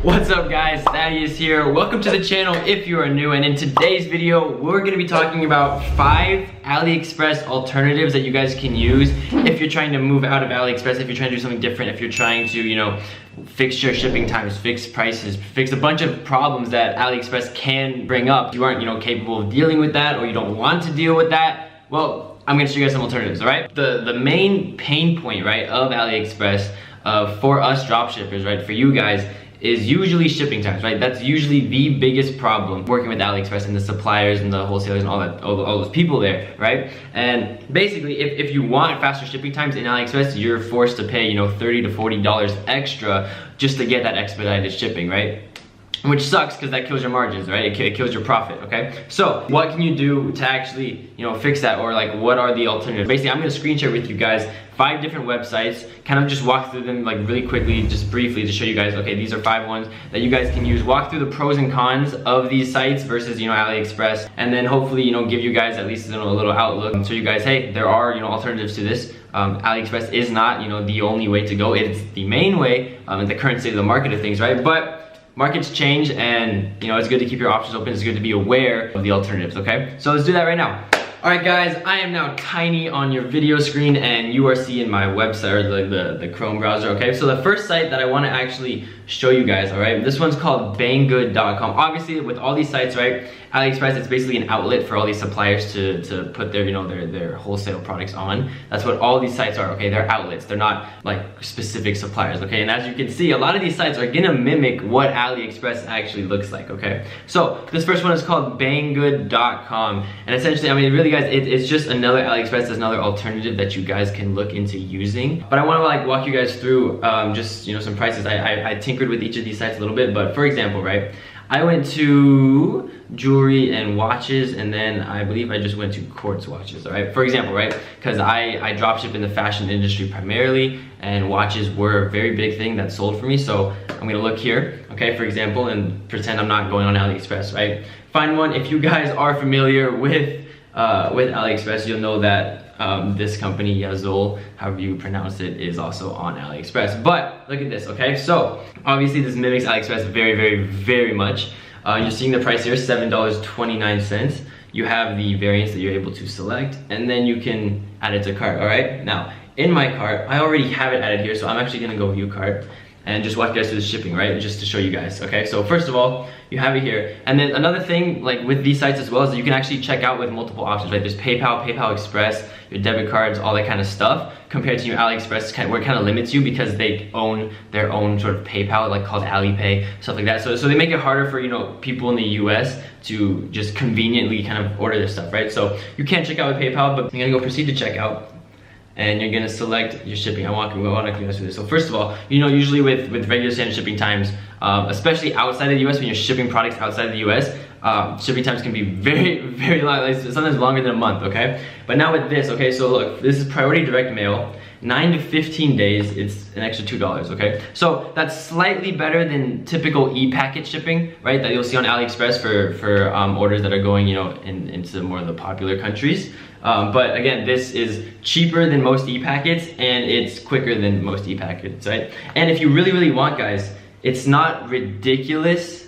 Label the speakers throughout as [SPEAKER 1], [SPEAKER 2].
[SPEAKER 1] What's up guys, Thaddeus here. Welcome to the channel if you are new, and in today's video we're going to be talking about 5 AliExpress alternatives that you guys can use if you're trying to move out of AliExpress, if you're trying to do something different, if you're trying to, fix your shipping times, fix prices, fix a bunch of problems that AliExpress can bring up. If you aren't, capable of dealing with that, or you don't want to deal with that, well, I'm going to show you guys some alternatives, alright? The main pain point, right, of AliExpress for us dropshippers, right, for you guys, is usually shipping times, right? That's usually the biggest problem working with AliExpress and the suppliers and the wholesalers and all those people there, right? And basically, if you want faster shipping times in AliExpress, you're forced to pay, $30 to $40 extra just to get that expedited shipping, right? Which sucks because that kills your margins, right? It kills your profit, okay? So what can you do to actually, fix that, or like what are the alternatives? Basically, I'm gonna screen share with you guys 5 different websites, kind of just walk through them like really quickly, just briefly to show you guys, okay, these are 5 ones that you guys can use. Walk through the pros and cons of these sites versus, AliExpress, and then hopefully, give you guys at least a little outlook. So you guys, hey, there are, alternatives to this. AliExpress is not, the only way to go. It's the main way in the current state of the market of things, right? But markets change, and it's good to keep your options open. It's good to be aware of the alternatives, okay? So let's do that right now. Alright guys, I am now tiny on your video screen and you are seeing my website, or the Chrome browser, okay? So the first site that I want to actually show you guys, alright? This one's called banggood.com. Obviously, with all these sites, right, AliExpress, it's basically an outlet for all these suppliers to put their, their wholesale products on. That's what all these sites are, okay? They're outlets. They're not like specific suppliers, okay? And as you can see, a lot of these sites are gonna mimic what AliExpress actually looks like, okay? So this first one is called banggood.com, and essentially, really guys, it's just another AliExpress. It's another alternative that you guys can look into using. But I want to walk you guys through just some prices. I tinkered with each of these sites a little bit, but for example, right, I went to jewelry and watches, and then I believe I just went to quartz watches, all right? For example, right, because I dropship in the fashion industry primarily, and watches were a very big thing that sold for me. So I'm gonna look here, okay, for example, and pretend I'm not going on AliExpress, right? Find one. If you guys are familiar with AliExpress, you'll know that this company, Jvzoo, however you pronounce it, is also on AliExpress. But look at this, okay? So obviously this mimics AliExpress very, very, very much. You're seeing the price here, $7.29. You have the variants that you're able to select, and then you can add it to cart, all right? Now, in my cart, I already have it added here, so I'm actually gonna go view cart and just walk you guys through the shipping, right? Just to show you guys, okay? So first of all, you have it here. And then another thing, like with these sites as well, is that you can actually check out with multiple options, right? There's PayPal, PayPal Express, your debit cards, all that kind of stuff, compared to your AliExpress, where it kind of limits you because they own their own sort of PayPal, like called Alipay, stuff like that. So they make it harder for, people in the US to just conveniently kind of order their stuff, right? So you can't check out with PayPal, but you're gonna go proceed to checkout, and you're gonna select your shipping. I want to go through this. So first of all, usually with regular standard shipping times, especially outside of the US, when you're shipping products outside of the US, shipping times can be very, very long, like sometimes longer than a month, okay? But now with this, okay, so look, this is priority direct mail, 9 to 15 days, it's an extra $2, okay? So that's slightly better than typical e-packet shipping, right, that you'll see on AliExpress for orders that are going, into more of the popular countries. But again, this is cheaper than most e-packets, and it's quicker than most e-packets, right? And if you really, really want, guys, it's not ridiculous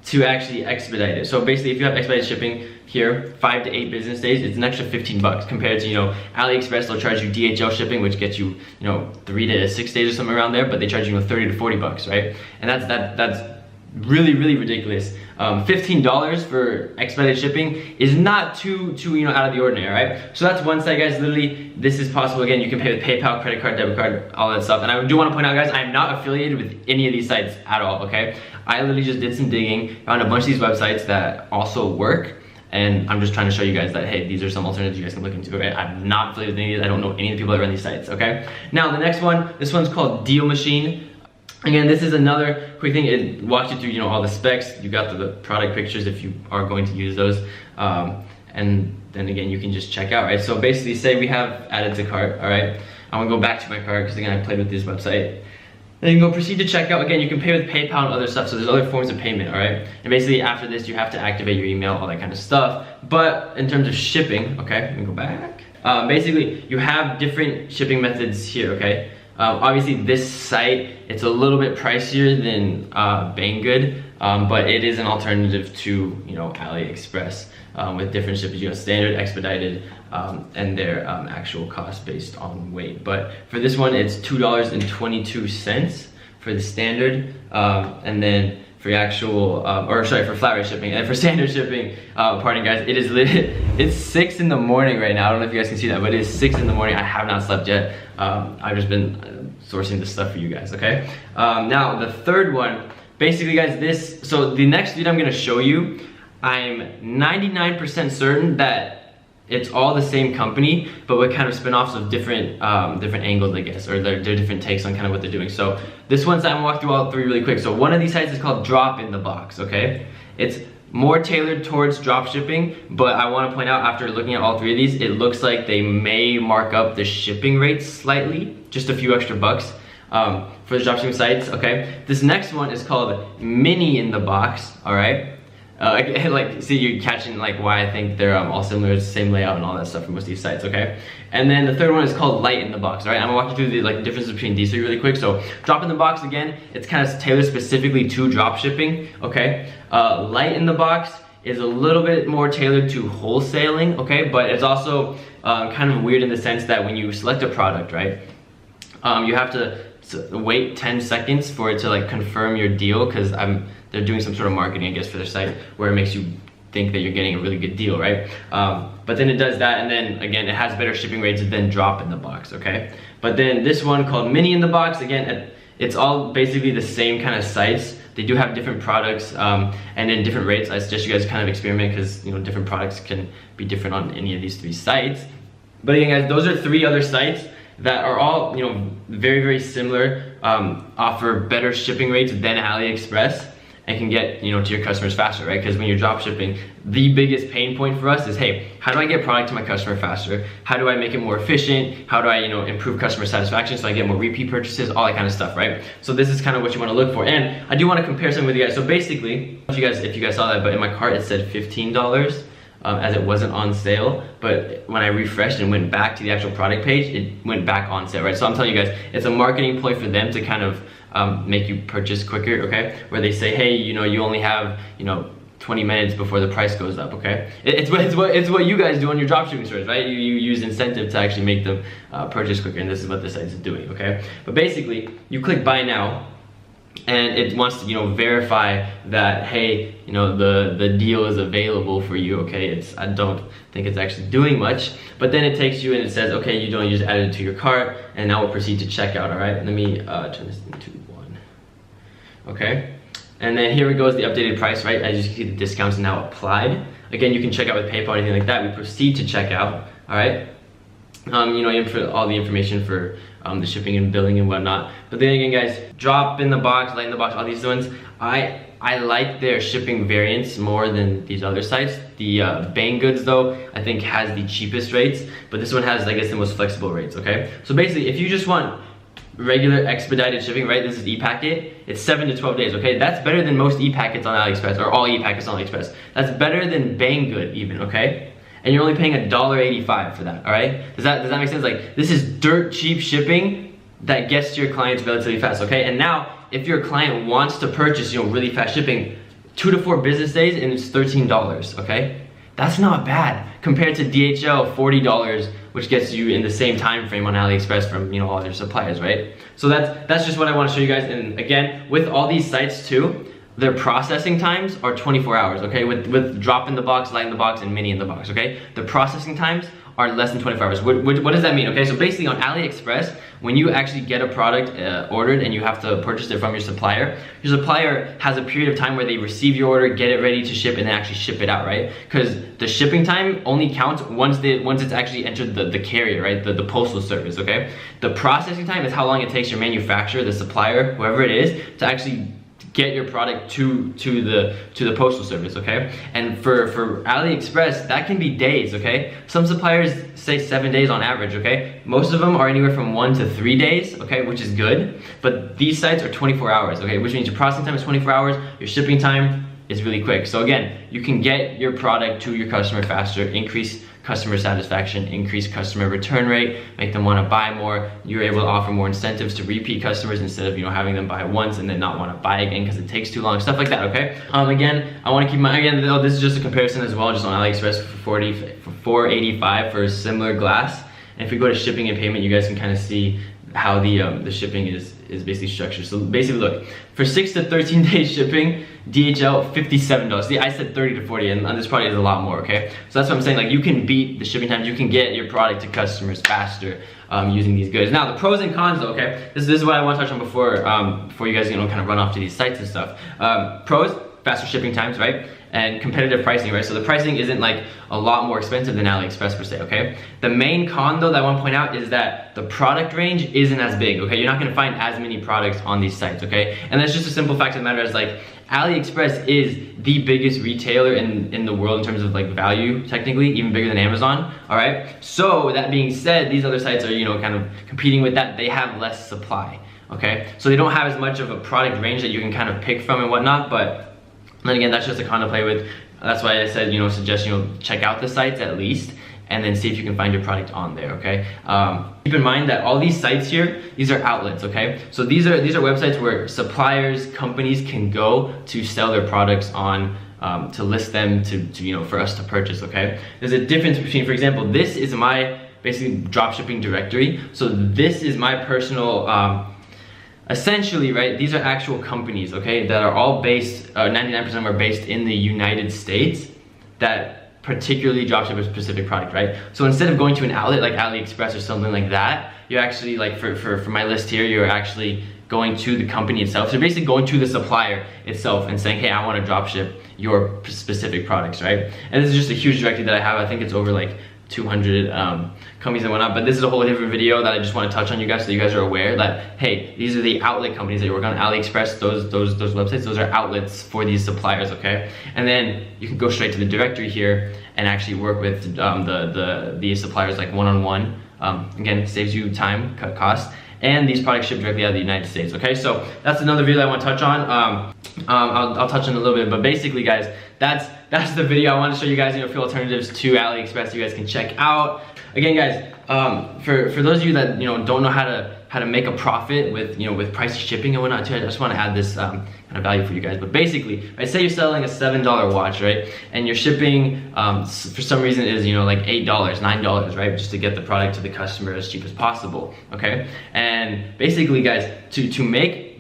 [SPEAKER 1] to actually expedite it. So basically, if you have expedited shipping here, 5 to 8 business days, it's an extra 15 bucks compared to, AliExpress, they'll charge you DHL shipping, which gets you, 3 to 6 days or something around there, but they charge you 30 to 40 bucks, right? And that's really, really ridiculous. $15 for expedited shipping is not too out of the ordinary, right? So that's one site, guys. Literally, this is possible. Again, you can pay with PayPal, credit card, debit card, all that stuff. And I do want to point out, guys, I am not affiliated with any of these sites at all, okay? I literally just did some digging, found a bunch of these websites that also work, and I'm just trying to show you guys that, hey, these are some alternatives you guys can look into, okay? I'm not affiliated with any of these. I don't know any of the people that run these sites, okay? Now, the next one, this one's called Deal Machine. Again, this is another quick thing. It walks you through, all the specs. You got the product pictures if you are going to use those. And then again, you can just check out, right? So basically, say we have added to cart, all right? I'm gonna go back to my cart because again, I played with this website. Then you can go proceed to checkout. Again, you can pay with PayPal and other stuff. So there's other forms of payment, all right? And basically after this, you have to activate your email, all that kind of stuff. But in terms of shipping, okay, let me go back. Basically, you have different shipping methods here, okay? Obviously this site, it's a little bit pricier than Banggood, but it is an alternative to, you know, AliExpress with different shipping, you know, standard, expedited, and their actual cost based on weight. But for this one, it's $2.22 for the standard, and then for the actual, for flat rate shipping, and for standard shipping, pardon guys, it is it's 6 in the morning right now. I don't know if you guys can see that, but it is 6 in the morning. I have not slept yet. I've just been sourcing this stuff for you guys, okay? Now, the third one, basically guys, so the next lead I'm gonna show you, I'm 99% certain that it's all the same company, but with kind of spin-offs of different angles, I guess, or their different takes on kind of what they're doing. So this one's, I'm gonna walk through all three really quick. So one of these sites is called Drop in the Box, okay? It's more tailored towards drop shipping, but I wanna point out after looking at all three of these, it looks like they may mark up the shipping rates slightly, just a few extra bucks for the dropshipping sites, okay? This next one is called Mini in the Box, all right? Like, see, you're catching like why I think they're all similar, it's the same layout and all that stuff for most of these sites, okay? And then the third one is called Light in the Box, all right? I'm gonna walk you through the difference between these three really quick. So, Drop in the Box, again, it's kind of tailored specifically to drop shipping, okay? Light in the Box is a little bit more tailored to wholesaling, okay? But it's also kind of weird in the sense that when you select a product, right? You have to wait 10 seconds for it to like confirm your deal, because they're doing some sort of marketing, I guess, for their site where it makes you think that you're getting a really good deal, right? But then it does that, and then again, it has better shipping rates than Drop in the Box, okay? But then this one called Mini in the Box, again, it's all basically the same kind of sites. They do have different products and then different rates. I suggest you guys kind of experiment, because, you know, different products can be different on any of these three sites. But again, guys, those are three other sites that are all, you know, very, very similar, offer better shipping rates than AliExpress, and can get, you know, to your customers faster, right? Because when you're drop shipping, the biggest pain point for us is, hey, how do I get product to my customer faster? How do I make it more efficient? How do I, you know, improve customer satisfaction so I get more repeat purchases, all that kind of stuff, right? So this is kind of what you want to look for. And I do want to compare some with you guys. So basically, if you guys saw that, but in my cart it said $15. As it wasn't on sale, but when I refreshed and went back to the actual product page, it went back on sale, right? So I'm telling you guys, it's a marketing ploy for them to kind of make you purchase quicker, okay? Where they say, hey, you know, you only have, you know, 20 minutes before the price goes up, okay? It's what you guys do on your dropshipping stores, right? You use incentive to actually make them purchase quicker, and this is what this site is doing, okay? But basically, you click buy now, and it wants to, you know, verify that, hey, you know, the deal is available for you, okay? I don't think it's actually doing much, but then it takes you and it says, okay, you don't just add it to your cart, and now we'll proceed to checkout, all right? Let me turn this into one, okay? And then here it goes, the updated price, right? As you can see, the discounts now applied. Again, you can check out with PayPal or anything like that. We proceed to checkout, all right? You know, you input all the information for the shipping and billing and whatnot. But then again, guys, Drop in the Box, Light in the Box, all these ones, I like their shipping variants more than these other sites. The Banggood, though, I think has the cheapest rates, but this one has, I guess, the most flexible rates, okay? So basically, if you just want regular expedited shipping, right? This is e-packet. It's 7 to 12 days, okay? That's better than most e-packets on AliExpress, or all e-packets on AliExpress. That's better than Banggood even, okay? And you're only paying $1.85 for that, all right? Does that make sense? Like, this is dirt cheap shipping that gets to your clients relatively fast, okay? And now, if your client wants to purchase, you know, really fast shipping, 2 to 4 business days, and it's $13, okay? That's not bad compared to DHL, $40, which gets you in the same time frame on AliExpress from, you know, all their suppliers, right? So that's just what I want to show you guys. And again, with all these sites too, their processing times are 24 hours, okay? With Drop in the Box, Light in the Box, and Mini in the Box, okay? The processing times are less than 24 hours. What does that mean? Okay, so basically on AliExpress, when you actually get a product ordered and you have to purchase it from your supplier has a period of time where they receive your order, get it ready to ship, and then actually ship it out, right? Because the shipping time only counts once it's actually entered the carrier, right? The postal service, okay? The processing time is how long it takes your manufacturer, the supplier, whoever it is, to actually get your product to the postal service, okay? And for AliExpress, that can be days, okay? Some suppliers say 7 days on average, okay? Most of them are anywhere from 1 to 3 days, okay, which is good. But these sites are 24 hours, okay? Which means your processing time is 24 hours, your shipping time is really quick. So again, you can get your product to your customer faster, increase customer satisfaction, increase customer return rate, make them want to buy more. You're able to offer more incentives to repeat customers instead of, you know, having them buy once and then not want to buy again because it takes too long, stuff like that, okay? Again, I want to keep my, again, this is just a comparison as well, just on AliExpress for $485 for a similar glass. And if we go to shipping and payment, you guys can kind of see how the shipping is basically structured. So basically, look, for 6 to 13 days shipping, DHL $57. See, I said 30 to 40, and this probably is a lot more, okay? So that's what I'm saying, like, you can beat the shipping times, you can get your product to customers faster using these goods. Now, the pros and cons though, okay? This is what I want to touch on before you guys, you know, kind of run off to these sites and stuff. Pros, faster shipping times, right? And competitive pricing, right? So the pricing isn't like a lot more expensive than AliExpress per se, okay? The main con though that I want to point out is that the product range isn't as big, okay? You're not gonna find as many products on these sites, okay? And that's just a simple fact of the matter is, like, AliExpress is the biggest retailer in the world in terms of like value, technically, even bigger than Amazon, all right? So that being said, these other sites are, you know, kind of competing with that. They have less supply, okay? So they don't have as much of a product range that you can kind of pick from and whatnot, but then again, that's just a con to play with. That's why I said, you know, suggest, you know, check out the sites at least, and then see if you can find your product on there, okay? Keep in mind that all these sites here, these are outlets, okay? So these are websites where suppliers, companies can go to sell their products on, to list them to you know, for us to purchase, okay? There's a difference between, for example, this is my basically dropshipping directory. So this is my personal, essentially, right, these are actual companies, okay, that are all based, 99% of them are based in the United States that particularly dropship a specific product, right? So instead of going to an outlet like AliExpress or something like that, you're actually, like, for my list here, you're actually going to the company itself. So basically going to the supplier itself and saying, hey, I want to dropship your specific products, right? And this is just a huge directory that I have. I think it's over like 200 companies and whatnot, but this is a whole different video that I just want to touch on you guys, so you guys are aware that, hey, these are the outlet companies that you work on. AliExpress, those websites, those are outlets for these suppliers, okay? And then you can go straight to the directory here and actually work with the suppliers, like one-on-one. Again, saves you time, cut costs, and these products ship directly out of the United States, okay? So that's another video I want to touch on. I'll touch on a little bit, but basically, guys, that's the video. I want to show you guys, you know, a few alternatives to AliExpress you guys can check out. Again, guys, for those of you that, you know, don't know how to make a profit with, you know, with price shipping and whatnot too, I just want to add this kind of value for you guys. But basically, right, say you're selling a $7 watch, right, and your shipping for some reason is, you know, like $8, $9, right, just to get the product to the customer as cheap as possible, okay? And basically, guys, to make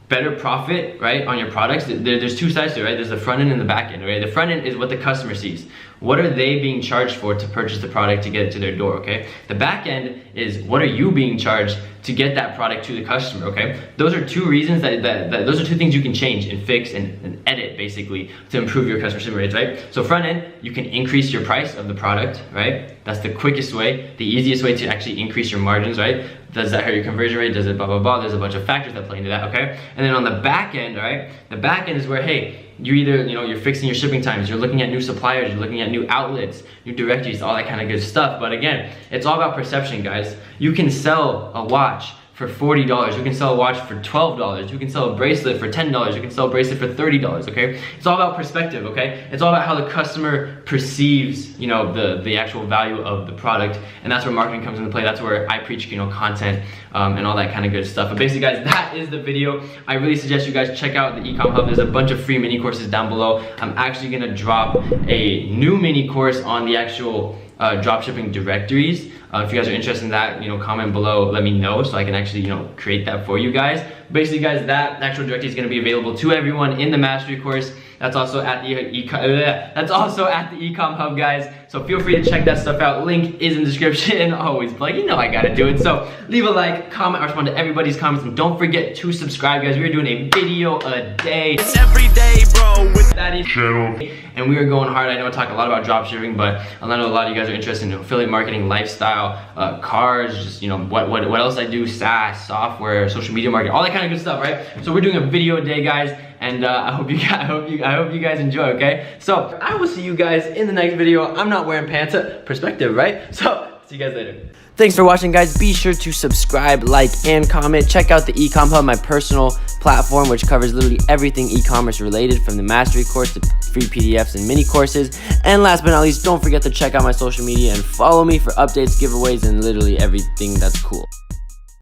[SPEAKER 1] better profit, right, on your products, there's two sides to it, right? There's the front end and the back end, right? The front end is what the customer sees. What are they being charged for to purchase the product to get it to their door, okay? The back end is what are you being charged to get that product to the customer, okay? Those are two reasons those are two things you can change and fix and edit, basically, to improve your customer service rates, right? So front end, you can increase your price of the product, right? That's the quickest way, the easiest way to actually increase your margins, right? Does that hurt your conversion rate? Does it blah, blah, blah? There's a bunch of factors that play into that, okay? And then on the back end, right? The back end is where, hey, you either, you know, you're fixing your shipping times, you're looking at new suppliers, you're looking at new outlets, new directories, all that kind of good stuff. But again, it's all about perception, guys. You can sell a watch for $40, you can sell a watch for $12, you can sell a bracelet for $10, you can sell a bracelet for $30, okay? It's all about perspective, okay? It's all about how the customer perceives, you know, the actual value of the product, and that's where marketing comes into play. That's where I preach, you know, content and all that kind of good stuff. But basically, guys, that is the video. I really suggest you guys check out the Ecom Hub. There's a bunch of free mini courses down below. I'm actually gonna drop a new mini course on the actual dropshipping directories. If you guys are interested in that, you know, comment below, let me know so I can actually, you know, create that for you guys. Basically, guys, that actual directory is going to be available to everyone in the mastery course. That's also at the Ecom Hub, guys. So feel free to check that stuff out. Link is in the description. Always plug, you know I gotta do it. So leave a like, comment, I respond to everybody's comments, and don't forget to subscribe, guys. We're doing a video a day. It's every day, bro, with that channel. And we are going hard. I know I talk a lot about dropshipping, but I know a lot of you guys are interested in affiliate marketing, lifestyle, cars, just, you know, what else I do, SaaS, software, social media marketing, all that kind of good stuff, right? So we're doing a video a day, guys. And I hope you guys enjoy, okay? So I will see you guys in the next video. I'm not wearing pants, perspective, right? So See you guys later. Thanks for watching, guys. Be sure to subscribe, like, and comment. Check out the Ecom Hub, my personal platform, which covers literally everything e-commerce related, from the mastery course to free PDFs and mini courses. And last but not least, don't forget to check out my social media and follow me for updates, giveaways, and literally everything that's cool.